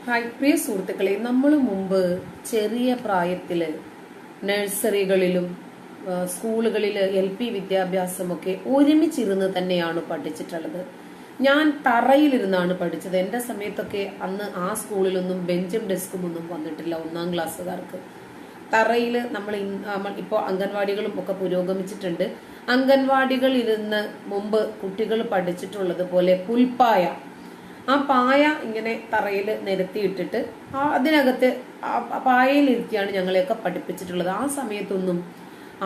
Hi പ്രിയ സുഹൃത്തുക്കളെ, നമ്മൾ മുമ്പ് ചെറിയ പ്രായത്തിൽ നഴ്സറികളിലും സ്കൂളുകളിൽ LP വിദ്യാഭ്യാസമൊക്കെ ഒരുമിച്ചിരുന്ന് തന്നെയാണ് പഠിച്ചിട്ടുള്ളത്. ഞാൻ തറയിലിരുന്നാണ് പഠിച്ചത്. എൻ്റെ സമയത്തൊക്കെ അന്ന് ആ സ്കൂളിലൊന്നും ബെഞ്ചും ഡെസ്കും ഒന്നും വന്നിട്ടില്ല. 1ാം ക്ലാസ്സുകാർക്ക് തറയിൽ നമ്മൾ ഇപ്പോൾ അംഗൻവാടികളും ഒക്കെ പുരോഗമിച്ചിട്ടുണ്ട്. അംഗൻവാടികളിലിരുന്ന് മുമ്പ് കുട്ടികൾ പഠിച്ചിട്ടുള്ളത് പോലെ പുൽപ്പായ, ആ പായ ഇങ്ങനെ തറയിൽ നിരത്തിയിട്ടിട്ട് അതിനകത്ത് പായയിലിരുത്തിയാണ് ഞങ്ങളെയൊക്കെ പഠിപ്പിച്ചിട്ടുള്ളത്. ആ സമയത്തൊന്നും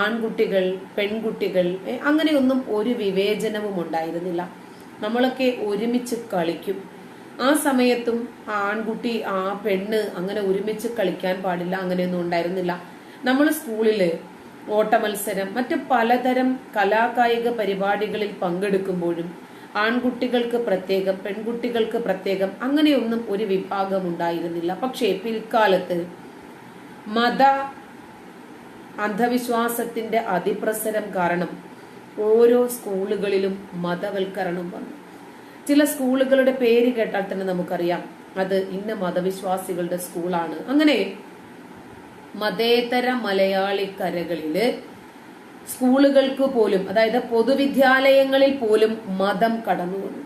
ആൺകുട്ടികൾ പെൺകുട്ടികൾ അങ്ങനെയൊന്നും ഒരു വിവേചനവും ഉണ്ടായിരുന്നില്ല. നമ്മളൊക്കെ ഒരുമിച്ച് കളിക്കും. ആ സമയത്തും ആൺകുട്ടി പെണ്ണ് അങ്ങനെ ഒരുമിച്ച് കളിക്കാൻ പാടില്ല, അങ്ങനെയൊന്നും ഉണ്ടായിരുന്നില്ല. നമ്മൾ സ്കൂളില് ഓട്ടമത്സരം മറ്റ് പലതരം കലാകായിക പരിപാടികളിൽ പങ്കെടുക്കുമ്പോഴും ആൺകുട്ടികൾക്ക് പ്രത്യേകം പെൺകുട്ടികൾക്ക് പ്രത്യേകം അങ്ങനെയൊന്നും ഒരു വിഭാഗം ഉണ്ടായിരുന്നില്ല. പക്ഷേ പിൽക്കാലത്ത് മത അന്ധവിശ്വാസത്തിന്റെ അതിപ്രസരം കാരണം ഓരോ സ്കൂളുകളിലും മതവൽക്കരണം വന്നു. ചില സ്കൂളുകളുടെ പേര് കേട്ടാൽ തന്നെ നമുക്കറിയാം അത് ഇന്ന മതവിശ്വാസികളുടെ സ്കൂളാണ്. അങ്ങനെ മതേതര മലയാളിക്കരകളില് സ്കൂളുകൾക്ക് പോലും, അതായത് പൊതുവിദ്യാലയങ്ങളിൽ പോലും മതം കടന്നു വന്നു.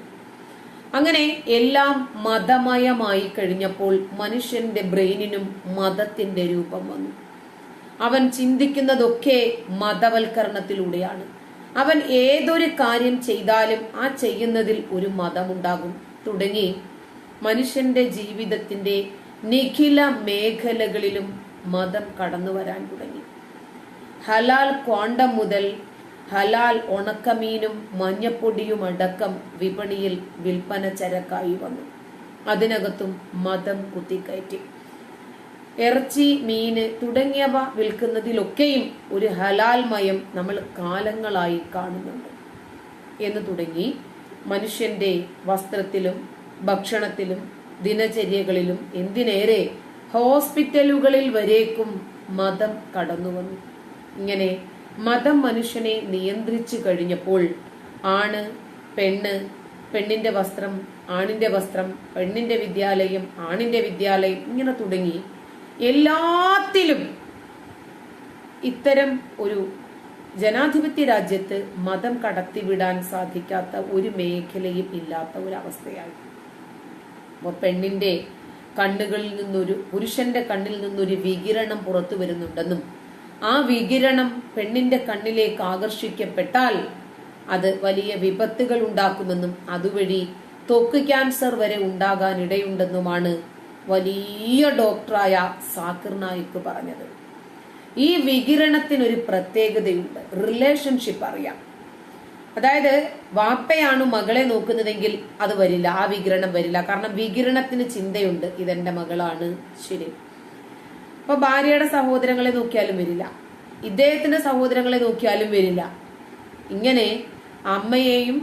അങ്ങനെ എല്ലാം മതമയമായി കഴിഞ്ഞപ്പോൾ മനുഷ്യന്റെ ബ്രെയിനിനും മതത്തിന്റെ രൂപം വന്നു. അവൻ ചിന്തിക്കുന്നതൊക്കെ മതവൽക്കരണത്തിലൂടെയാണ്. അവൻ ഏതൊരു കാര്യം ചെയ്താലും ആ ചെയ്യുന്നതിൽ ഒരു മതമുണ്ടാകും. തുടങ്ങി മനുഷ്യന്റെ ജീവിതത്തിന്റെ നിഖില മേഖലകളിലും മതം കടന്നു വരാൻ തുടങ്ങി. ഹലാൽ ക്വാണ്ടം മുതൽ ഹലാൽ ഉണക്കമീനും മഞ്ഞപ്പൊടിയും അടക്കം വിപണിയിൽ വിൽപ്പന ചരക്കായി വന്നു. അതിനകത്തും മതം കുത്തിക്കയറ്റി. ഇറച്ചി, മീന് തുടങ്ങിയവ വിൽക്കുന്നതിലൊക്കെയും ഒരു ഹലാൽ മയം നമ്മൾ കാലങ്ങളായി കാണുന്നുണ്ട് എന്ന് തുടങ്ങി മനുഷ്യന്റെ വസ്ത്രത്തിലും ഭക്ഷണത്തിലും ദിനചര്യകളിലും എന്തിനേറെ ഹോസ്പിറ്റലുകളിൽ വരേക്കും മതം കടന്നു വന്നു. ഇങ്ങനെ മതം മനുഷ്യനെ നിയന്ത്രിച്ചു കഴിഞ്ഞപ്പോൾ ആണ് പെണ്ണ്, പെണ്ണിന്റെ വസ്ത്രം ആണിന്റെ വസ്ത്രം, പെണ്ണിന്റെ വിദ്യാലയം ആണിന്റെ വിദ്യാലയം, ഇങ്ങനെ തുടങ്ങി എല്ലാത്തിലും ഇത്തരം ഒരു ജനാധിപത്യ രാജ്യത്ത് മതം കടത്തിവിടാൻ സാധിക്കാത്ത ഒരു മേഖലയും ഇല്ലാത്ത ഒരവസ്ഥയായി. അപ്പോൾ പെണ്ണിന്റെ കണ്ണുകളിൽ നിന്നൊരു പുരുഷന്റെ കണ്ണിൽ നിന്നൊരു വികിരണം പുറത്തു വരുന്നുണ്ടെന്നും ആ വികിരണം പെണ്ണിന്റെ കണ്ണിലേക്ക് ആകർഷിക്കപ്പെട്ടാൽ അത് വലിയ വിപത്തുകൾ ഉണ്ടാക്കുമെന്നും അതുവഴി ത്വക്ക് ക്യാൻസർ വരെ ഉണ്ടാകാൻ ഇടയുണ്ടെന്നുമാണ് വലിയ ഡോക്ടറായ സാക്കിർ നായിക് പറഞ്ഞത്. ഈ വികിരണത്തിനൊരു പ്രത്യേകതയുണ്ട്. റിലേഷൻഷിപ്പ് അറിയാം. അതായത് വാപ്പയാണ് മകളെ നോക്കുന്നതെങ്കിൽ അത് വരില്ല, ആ വികിരണം വരില്ല. കാരണം വികിരണത്തിന് ചിന്തയുണ്ട്, ഇതെന്റെ മകളാണ്, ശരി. അപ്പൊ ഭാര്യയുടെ സഹോദരങ്ങളെ നോക്കിയാലും വരില്ല, ഇദ്ദേഹത്തിന്റെ സഹോദരങ്ങളെ നോക്കിയാലും വരില്ല. ഇങ്ങനെ അമ്മയെയും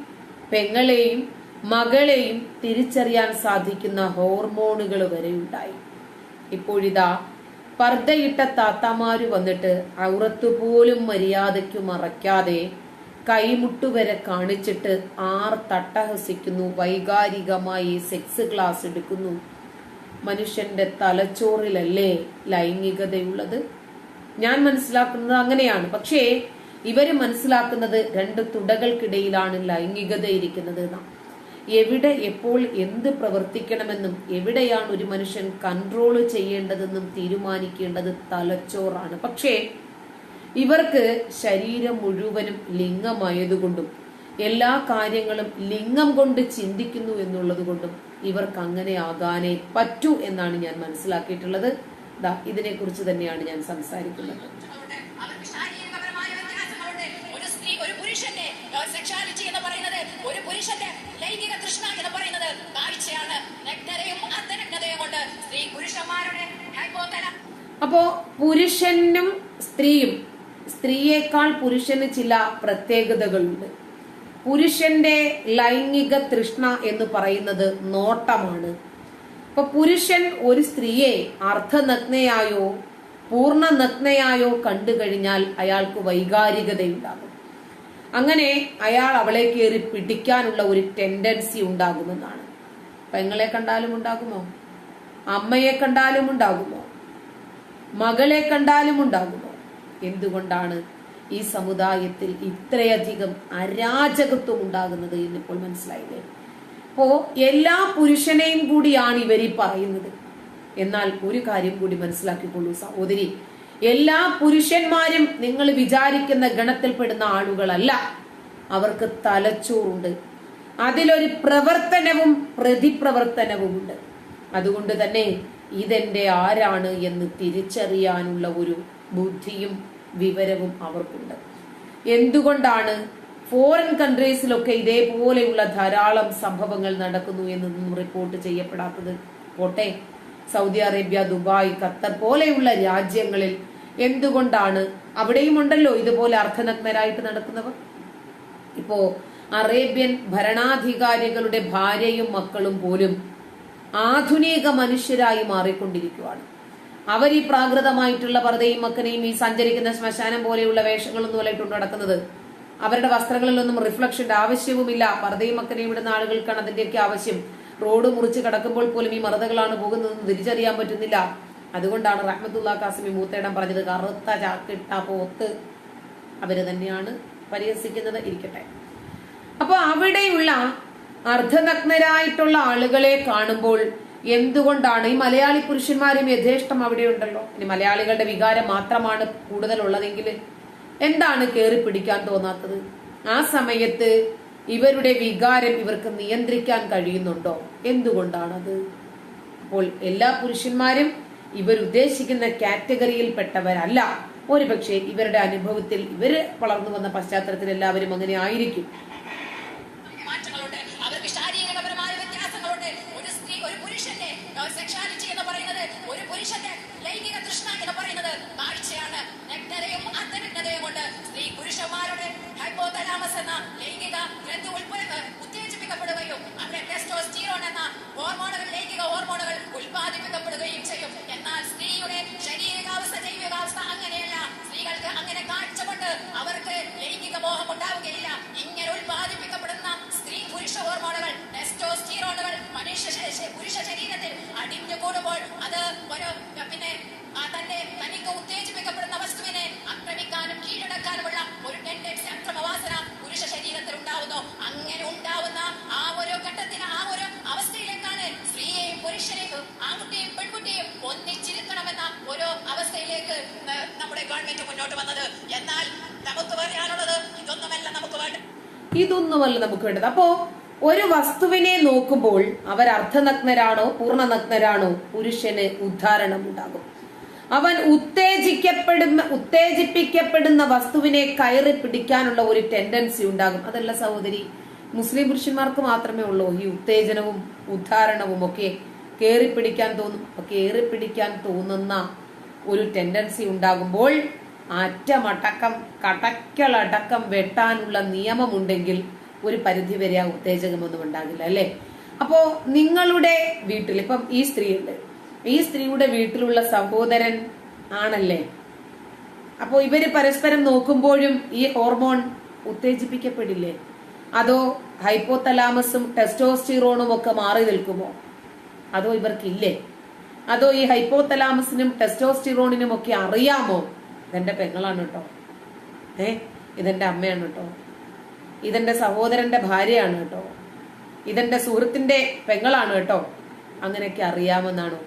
പെങ്ങളെയും മകളെയും തിരിച്ചറിയാൻ സാധിക്കുന്ന ഹോർമോണുകൾ വരെ ഉണ്ടായി. ഇപ്പോഴിതാ പർദ്ദയിട്ട താത്താമാര് വന്നിട്ട് ഔറത്ത് പോലും മര്യാദയ്ക്ക് മറയ്ക്കാതെ കൈമുട്ടുവരെ കാണിച്ചിട്ട് തട്ടഹസിക്കുന്നു, വൈകാരികമായി സെക്സ് ക്ലാസ് എടുക്കുന്നു. മനുഷ്യന്റെ തലച്ചോറിലല്ലേ ലൈംഗികതയുള്ളത്? ഞാൻ മനസ്സിലാക്കുന്നത് അങ്ങനെയാണ്. പക്ഷേ ഇവര് മനസ്സിലാക്കുന്നത് 2 തുടകൾക്കിടയിലാണ് ലൈംഗികത ഇരിക്കുന്നത് എന്നാണ്. എവിടെ എപ്പോൾ എന്ത് പ്രവർത്തിക്കണമെന്നും എവിടെയാണ് ഒരു മനുഷ്യൻ കൺട്രോൾ ചെയ്യേണ്ടതെന്നും തീരുമാനിക്കേണ്ടത് തലച്ചോറാണ്. പക്ഷേ ഇവർക്ക് ശരീരം മുഴുവനും ലിംഗമായതുകൊണ്ടും എല്ലാ കാര്യങ്ങളും ലിംഗം കൊണ്ട് ചിന്തിക്കുന്നു എന്നുള്ളത് കൊണ്ടും ഇവർക്ക് അങ്ങനെ ആകാനേ പറ്റൂ എന്നാണ് ഞാൻ മനസ്സിലാക്കിയിട്ടുള്ളത്. ഇതിനെ കുറിച്ച് തന്നെയാണ് ഞാൻ സംസാരിക്കുന്നത്. സെക്ഷുവാലിറ്റി എന്ന് പറയുന്നത്, ഒരു പുരുഷന്റെ ലൈംഗിക തൃഷ്ണ എന്ന് പറയുന്നത് കാഴ്ചയാണ്. നഗ്നതയും അർദ്ധനഗ്നതയും കൊണ്ട് സ്ത്രീ പുരുഷന്മാരുടെ അപ്പോ പുരുഷനും സ്ത്രീയും, സ്ത്രീയേക്കാൾ പുരുഷന് ചില പ്രത്യേകതകളുണ്ട്. പുരുഷന്റെ ലൈംഗിക തൃഷ്ണ എന്ന് പറയുന്നത് നോട്ടമാണ്. അപ്പൊ പുരുഷൻ ഒരു സ്ത്രീയെ അർദ്ധനഗ്നയായോ പൂർണ്ണ നഗ്നയായോ കണ്ടു കഴിഞ്ഞാൽ അയാൾക്ക് വൈകാരികതയുണ്ടാകും. അങ്ങനെ അയാൾ അവളെ കയറി പിടിക്കാനുള്ള ഒരു ടെൻഡൻസി ഉണ്ടാകുമെന്നാണ്. പെങ്ങളെ കണ്ടാലും ഉണ്ടാകുമോ? അമ്മയെ കണ്ടാലും ഉണ്ടാകുമോ? മകളെ കണ്ടാലും ഉണ്ടാകുമോ? എന്തുകൊണ്ടാണ് ഈ സമുദായത്തിൽ ഇത്രയധികം അരാജകത്വം ഉണ്ടാകുന്നത് എന്നിപ്പോൾ മനസ്സിലായില്ലേ? അപ്പോ എല്ലാ പുരുഷനെയും കൂടിയാണ് ഇവർ പറയുന്നത്. എന്നാൽ ഒരു കാര്യം കൂടി മനസ്സിലാക്കിക്കൊള്ളൂ സഹോദരി, എല്ലാ പുരുഷന്മാരും നിങ്ങൾ വിചാരിക്കുന്ന ഗണത്തിൽപ്പെടുന്ന ആളുകളല്ല. അവർക്ക് തലച്ചോറുണ്ട്, അതിലൊരു പ്രവർത്തനവും പ്രതിപ്രവർത്തനവുമുണ്ട്. അതുകൊണ്ട് തന്നെ ഇതെന്റെ ആരാണ് എന്ന് തിരിച്ചറിയാനുള്ള ഒരു ബുദ്ധിയും വിവരവും അവർക്കുണ്ട്. എന്തുകൊണ്ടാണ് ഫോറിൻ കൺട്രീസിലൊക്കെ ഇതേപോലെയുള്ള ധാരാളം സംഭവങ്ങൾ നടക്കുന്നു എന്നൊന്നും റിപ്പോർട്ട് ചെയ്യപ്പെടാത്തത്? പോട്ടെ, സൗദി അറേബ്യ, ദുബായ്, ഖത്തർ പോലെയുള്ള രാജ്യങ്ങളിൽ എന്തുകൊണ്ടാണ്? അവിടെയും ഉണ്ടല്ലോ ഇതുപോലെ അർദ്ധനഗ്നരായിട്ട് നടക്കുന്നവർ. ഇപ്പോ അറേബ്യൻ ഭരണാധികാരികളുടെ ഭാര്യയും മക്കളും പോലും ആധുനിക മനുഷ്യരായി മാറിക്കൊണ്ടിരിക്കുകയാണ്. അവർ ഈ പ്രാകൃതമായിട്ടുള്ള പർദ്ദയും മക്കനെയും ഈ സഞ്ചരിക്കുന്ന ശ്മശാനം പോലെയുള്ള വേഷങ്ങളൊന്നും അല്ലായിട്ടുണ്ട് നടക്കുന്നത്. അവരുടെ വസ്ത്രങ്ങളിലൊന്നും റിഫ്ലക്ഷന്റെ ആവശ്യവുമില്ല. പർദ്ദയും മക്കനെയും ഇടുന്ന ആളുകൾക്കാണ് അതിന്റെയൊക്കെ ആവശ്യം. റോഡ് മുറിച്ച് കടക്കുമ്പോൾ പോലും ഈ മറുതകളാണ് പോകുന്നതെന്ന് തിരിച്ചറിയാൻ പറ്റുന്നില്ല. അതുകൊണ്ടാണ് റഹ്മത്തുള്ള കാസിമി മൂത്തേടം പറഞ്ഞത്, കറുത്ത ചാക്കിട്ട പോത്ത്. അവര് തന്നെയാണ് പരിഹസിക്കുന്നത്. ഇരിക്കട്ടെ. അപ്പൊ അവിടെയുള്ള അർദ്ധനഗ്നരായിട്ടുള്ള ആളുകളെ കാണുമ്പോൾ എന്തുകൊണ്ടാണ് ഈ മലയാളി പുരുഷന്മാരും യഥേഷ്ടം അവിടെ ഉണ്ടല്ലോ? ഇനി മലയാളികളുടെ വികാരം മാത്രമാണ് കൂടുതൽ ഉള്ളതെങ്കിൽ എന്താണ് കയറി പിടിക്കാൻ തോന്നാത്തത്? ആ സമയത്ത് ഇവരുടെ വികാരം ഇവർക്ക് നിയന്ത്രിക്കാൻ കഴിയുന്നുണ്ടോ? എന്തുകൊണ്ടാണത്? അപ്പോൾ എല്ലാ പുരുഷന്മാരും ഇവരുദ്ദേശിക്കുന്ന കാറ്റഗറിയിൽ പെട്ടവരല്ല. ഒരുപക്ഷെ ഇവരുടെ അനുഭവത്തിൽ, ഇവര് വളർന്നു വന്ന പശ്ചാത്തലത്തിൽ എല്ലാവരും അങ്ങനെ ആയിരിക്കും. അവർക്ക് ശാരീരികപരമായ വ്യത്യാസങ്ങളുണ്ട്. ഒരു സ്ത്രീ, ഒരു പുരുഷന്റെ സെക്ഷുവാലിറ്റി എന്ന് പറയുന്നത്, ഒരു പുരുഷന്റെ ലൈംഗിക തൃഷ്ണ എന്ന് പറയുന്നത് കാഴ്ചയാണ്. നഗ്നതയും അർദ്ധനഗ്നതയും കൊണ്ട് സ്ത്രീ പുരുഷന്മാരുടെ ഹൈപ്പോതലാമസ് എന്ന ലൈംഗിക ഗ്രന്ഥി ഉത്തേജിപ്പിക്കപ്പെടുകയും അവിടെ ടെസ്റ്റോസ്റ്റിറോൺ എന്ന ഹോർമോണുകൾ, ലൈംഗിക ഹോർമോണുകൾ ഉൽപ്പാദിപ്പിക്കപ്പെടുകയും ചെയ്യും. എന്നാൽ സ്ത്രീയുടെ ശാരീരികാവസ്ഥ, ജൈവികാവസ്ഥ അങ്ങനെയല്ല. സ്ത്രീകൾക്ക് അങ്ങനെ കാഴ്ച കൊണ്ട് അവർക്ക് ലൈംഗിക മോഹം ഉണ്ടാവുകയില്ല. ഇങ്ങനെ ഉൽപ്പാദിപ്പിക്കപ്പെടുന്ന സ്ത്രീ പുരുഷ ഹോർമോണുകൾ, ടെസ്റ്റോസ്റ്റിറോണുകൾ പുരുഷ ശരീരത്തിൽ അടിഞ്ഞുകൂടുമ്പോൾ അത് ഒരു തനിക്ക് ഉത്തേജിപ്പിക്കപ്പെടുന്ന വസ്തുവിനെ ആക്രമിക്കാനും കീഴടക്കാനുമുള്ള ഒരു ടെൻഡൻസി, അക്രമവാസന പുരുഷ ശരീരത്തിൽ ഉണ്ടാവുന്നു. അങ്ങനെ ഉണ്ടാവുന്ന ആ ഒരു ഘട്ടത്തിന്, ആ ഒരു അവസ്ഥയിലേക്കാണ് സ്ത്രീയെയും പുരുഷനെയും ആൺകുട്ടിയും പെൺകുട്ടിയും ഒന്നിച്ചിരുത്തണമെന്ന ഒരു അവസ്ഥയിലേക്ക് നമ്മുടെ ഗവൺമെന്റ് മുന്നോട്ട് വന്നത്. എന്നാൽ നമുക്ക് പറയാനുള്ളത് ഇതൊന്നുമല്ല നമുക്ക് വേണ്ടത്. അപ്പോ ഒരു വസ്തുവിനെ നോക്കുമ്പോൾ അവർ അർദ്ധനഗ്നരാണോ പൂർണ്ണനഗ്നരാണോ പുരുഷന് ഉദ്ധാരണം ഉണ്ടാകും. അവൻ ഉത്തേജിപ്പിക്കപ്പെടുന്ന വസ്തുവിനെ കയറി പിടിക്കാനുള്ള ഒരു ടെൻഡൻസി ഉണ്ടാകും. അതല്ല സഹോദരി, മുസ്ലിം പുരുഷന്മാർക്ക് മാത്രമേ ഉള്ളൂ ഈ ഉത്തേജനവും ഉദ്ധാരണവും ഒക്കെ. കയറി പിടിക്കാൻ തോന്നുന്ന ഒരു ടെൻഡൻസി ഉണ്ടാകുമ്പോൾ അറ്റമടക്കം കടക്കലടക്കം വെട്ടാനുള്ള നിയമമുണ്ടെങ്കിൽ ഒരു പരിധിവരെ ആ ഉത്തേജകമൊന്നും ഉണ്ടാകില്ല, അല്ലെ? അപ്പോ നിങ്ങളുടെ വീട്ടിൽ ഇപ്പം ഈ സ്ത്രീയുണ്ട്, ഈ സ്ത്രീയുടെ വീട്ടിലുള്ള സഹോദരൻ ആണല്ലേ? അപ്പോ ഇവര് പരസ്പരം നോക്കുമ്പോഴും ഈ ഹോർമോൺ ഉത്തേജിപ്പിക്കപ്പെടില്ലേ? അതോ ഹൈപ്പോതലാമസും ടെസ്റ്റോസ്റ്റിറോണും ഒക്കെ മാറി നിൽക്കുമോ? അതോ ഇവർക്കില്ലേ? അതോ ഈ ഹൈപ്പോതലാമസിനും ടെസ്റ്റോസ്റ്റിറോണിനും ഒക്കെ അറിയാമോ? ഇതെന്റെ പെങ്ങളാണ് കേട്ടോ, ഇതെന്റെ അമ്മയാണ് കേട്ടോ, ഇതെന്റെ സഹോദരന്റെ ഭാര്യയാണ് കേട്ടോ, ഇതെന്റെ സുഹൃത്തിന്റെ പെങ്ങളാണ് കേട്ടോ, അങ്ങനെയൊക്കെ അറിയാമെന്നാണോ?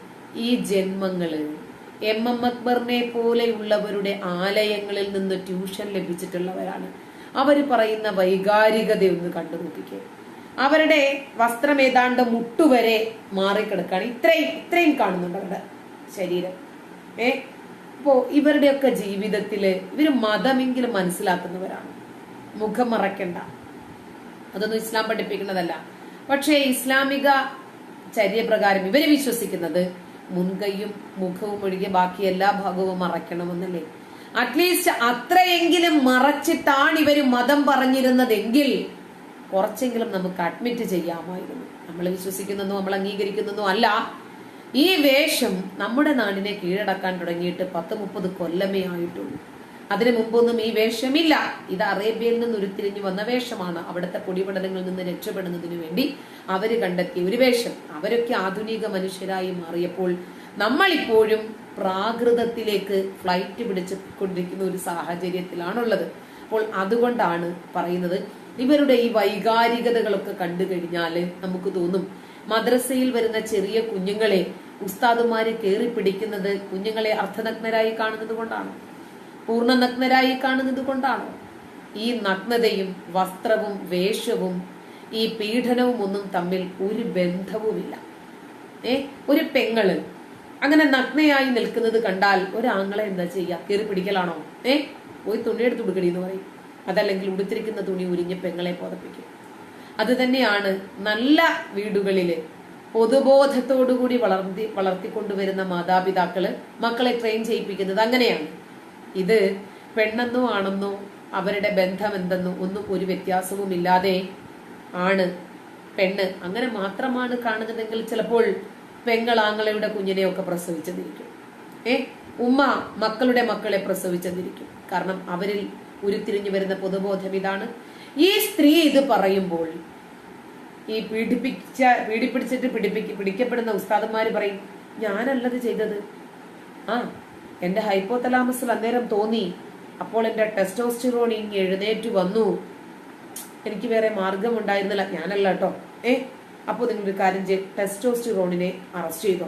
ഈ ജന്മങ്ങള് MM അക്ബറിനെ പോലെയുള്ളവരുടെ ആലയങ്ങളിൽ നിന്ന് ട്യൂഷൻ ലഭിച്ചിട്ടുള്ളവരാണ്. അവര് പറയുന്ന വൈകാരികതയൊന്ന് കണ്ടു നോക്കിക്കേ. അവരുടെ വസ്ത്രം ഏതാണ്ട് മുട്ടുവരെ മാറിക്കിടക്കാണ്. ഇത്രയും കാണുന്നുണ്ട് അവരുടെ ശരീരം. അപ്പോ ഇവരുടെയൊക്കെ ജീവിതത്തില് ഇവര് മതമെങ്കിലും മനസ്സിലാക്കുന്നവരാണ്. മുഖം മറക്കണ്ട, അതൊന്നും ഇസ്ലാം പഠിപ്പിക്കുന്നതല്ല. പക്ഷേ ഇസ്ലാമിക ചര്യപ്രകാരം ഇവര് വിശ്വസിക്കുന്നത് മുൻകൈയും മുഖവും ഒഴികെ ബാക്കി എല്ലാ ഭാഗവും മറയ്ക്കണമെന്നല്ലേ? അറ്റ്ലീസ്റ്റ് അത്രയെങ്കിലും മറച്ചിട്ടാണ് ഇവര് മതം പറഞ്ഞിരുന്നതെങ്കിൽ കുറച്ചെങ്കിലും നമുക്ക് അഡ്മിറ്റ് ചെയ്യാമായിരുന്നു. നമ്മൾ വിശ്വസിക്കുന്നതും നമ്മൾ അംഗീകരിക്കുന്നതും അല്ല. ഈ വേഷം നമ്മുടെ നാടിനെ കീഴടക്കാൻ തുടങ്ങിയിട്ട് 10-30 കൊല്ലമേ ആയിട്ടുള്ളൂ. അതിനു മുമ്പൊന്നും ഈ വേഷമില്ല. ഇത് അറേബ്യയിൽ നിന്ന് ഉരുത്തിരിഞ്ഞു വന്ന വേഷമാണ്. അവിടുത്തെ പൊടിപടലങ്ങളിൽ നിന്ന് രക്ഷപ്പെടുന്നതിന് വേണ്ടി അവര് കണ്ടെത്തിയ ഒരു വേഷം. അവരൊക്കെ ആധുനിക മനുഷ്യരായി മാറിയപ്പോൾ നമ്മളിപ്പോഴും പ്രാകൃതത്തിലേക്ക് ഫ്ലൈറ്റ് പിടിച്ചു കൊണ്ടിരിക്കുന്ന ഒരു സാഹചര്യത്തിലാണുള്ളത്. അപ്പോൾ അതുകൊണ്ടാണ് പറയുന്നത്, ഇവരുടെ ഈ വൈകാരികതകളൊക്കെ കണ്ടു കഴിഞ്ഞാല് നമുക്ക് തോന്നും, മദ്രസയിൽ വരുന്ന ചെറിയ കുഞ്ഞുങ്ങളെ ഉസ്താദുമാര് കയറി പിടിക്കുന്നത് കുഞ്ഞുങ്ങളെ അർദ്ധനഗ്നരായി കാണുന്നത് കൊണ്ടാണോ? പൂർണ്ണനഗ്നരായി കാണുന്നത് കൊണ്ടാണോ? ഈ നഗ്നതയും വസ്ത്രവും വേഷവും ഈ പീഡനവും ഒന്നും തമ്മിൽ ഒരു ബന്ധവുമില്ല. ഒരു പെങ്ങള് അങ്ങനെ നഗ്നയായി നിൽക്കുന്നത് കണ്ടാൽ ഒരാങ്ങളെ എന്താ ചെയ്യാ? കയറി പിടിക്കലാണോ? പോയി തുണി എടുത്ത് കൊടുക്കടി എന്ന് പറയും. അതല്ലെങ്കിൽ ഉടുത്തിരിക്കുന്ന തുണി ഉരിഞ്ഞ് പെങ്ങളെ പുതപ്പിക്കും. അത് തന്നെയാണ് നല്ല വീടുകളില് പൊതുബോധത്തോടുകൂടി വളർത്തിക്കൊണ്ടുവരുന്ന മാതാപിതാക്കള് മക്കളെ ട്രെയിൻ ചെയ്യിപ്പിക്കുന്നത് അങ്ങനെയാണ്. ഇത് പെണ്ണെന്നോ ആണെന്നോ അവരുടെ ബന്ധം എന്തെന്നോ ഒന്നും ഒരു വ്യത്യാസവും ഇല്ലാതെ ആണ് പെണ്ണ് അങ്ങനെ മാത്രമാണ് കാണുന്നതെങ്കിൽ ചിലപ്പോൾ പെങ്ങളാങ്ങളയുടെ കുഞ്ഞിനെയൊക്കെ പ്രസവിച്ചെന്നിരിക്കും. ഉമ്മ മക്കളുടെ മക്കളെ പ്രസവിച്ചെന്നിരിക്കും. കാരണം അവരിൽ ഉരുത്തിരിഞ്ഞു വരുന്ന പൊതുബോധം ഇതാണ്. ഈ സ്ത്രീ ഇത് പറയുമ്പോൾ ഈ പീഡിപ്പിച്ചിട്ട് പിടിക്കപ്പെടുന്ന ഉസ്താദന്മാര് പറയും, ഞാനല്ലത് ചെയ്തത്, എന്റെ ഹൈപ്പോതലാമസിൽ അന്നേരം തോന്നി, അപ്പോൾ എന്റെ ടെസ്റ്റോസ്റ്റിറോൺ ഇങ്ങ് എഴുന്നേറ്റ് വന്നു, എനിക്ക് വേറെ മാർഗം ഉണ്ടായിരുന്നില്ല, ഞാനല്ല കേട്ടോ. അപ്പൊ നിങ്ങളൊരു കാര്യം ചെയ്യും, ടെസ്റ്റോസ്റ്റിറോണിനെ അറസ്റ്റ് ചെയ്തോ,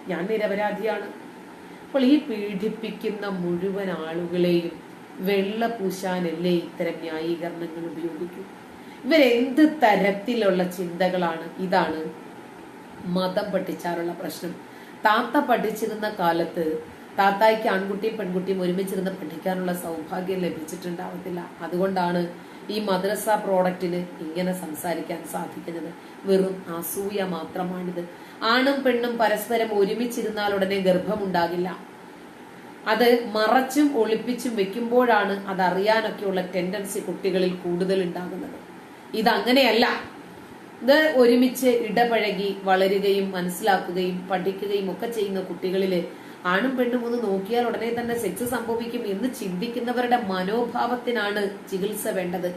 ഞാൻ നിരപരാധിയാണ്. അപ്പോൾ ഈ പീഡിപ്പിക്കുന്ന മുഴുവൻ ആളുകളെയും വെള്ള പൂശാനല്ലേ ഇത്തരം ന്യായീകരണങ്ങൾ ഉപയോഗിക്കും? ഇവരെന്ത് തരത്തിലുള്ള ചിന്തകളാണ്? ഇതാണ് മതം പഠിച്ചാലുള്ള പ്രശ്നം. താത്ത പഠിച്ചിരുന്ന കാലത്ത് താത്തായ്ക്ക് ആൺകുട്ടിയും പെൺകുട്ടിയും ഒരുമിച്ചിരുന്ന് പഠിക്കാനുള്ള സൗഭാഗ്യം ലഭിച്ചിട്ടുണ്ടാവത്തില്ല. അതുകൊണ്ടാണ് ഈ മദ്രസ പ്രോഡക്റ്റിന് ഇങ്ങനെ സംസാരിക്കാൻ സാധിക്കുന്നത്. വെറും അസൂയ മാത്രമാണിത്. ആണും പെണ്ണും പരസ്പരം ഒരുമിച്ചിരുന്നാൽ ഉടനെ ഗർഭമുണ്ടാകില്ല. അത് മറച്ചും ഒളിപ്പിച്ചും വെക്കുമ്പോഴാണ് അതറിയാനൊക്കെയുള്ള ടെൻഡൻസി കുട്ടികളിൽ കൂടുതൽ ഉണ്ടാകുന്നത്. ഇതങ്ങനെയല്ല. ഇത് ഒരുമിച്ച് ഇടപഴകി വളരുകയും മനസ്സിലാക്കുകയും പഠിക്കുകയും ഒക്കെ ചെയ്യുന്ന കുട്ടികളില് ആണും പെണ്ണും ഒന്ന് നോക്കിയാൽ ഉടനെ തന്നെ സെക്സ് സംഭവിക്കും എന്ന് ചിന്തിക്കുന്നവരുടെ മനോഭാവത്തിനാണ് ചികിത്സ വേണ്ടത്.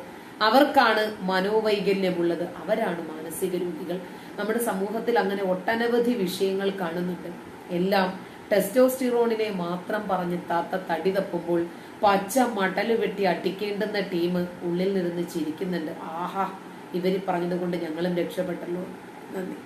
അവർക്കാണ് മനോവൈകല്യമുള്ളത്. അവരാണ് മാനസിക രോഗികൾ. നമ്മുടെ സമൂഹത്തിൽ അങ്ങനെ ഒട്ടനവധി വിഷയങ്ങൾ കാണുന്നുണ്ട്. എല്ലാം ടെസ്റ്റോസ്റ്റിറോണിനെ മാത്രം പറഞ്ഞ് താത്ത തടി തപ്പുമ്പോൾ പച്ച മടല് വെട്ടി അടിക്കേണ്ടുന്ന ടീം ഉള്ളിൽ നിന്ന് ചിരിക്കുന്നുണ്ട്. ആഹാ, ഇവര് പറഞ്ഞത് കൊണ്ട് ഞങ്ങളും രക്ഷപ്പെട്ടല്ലോ. നന്ദി.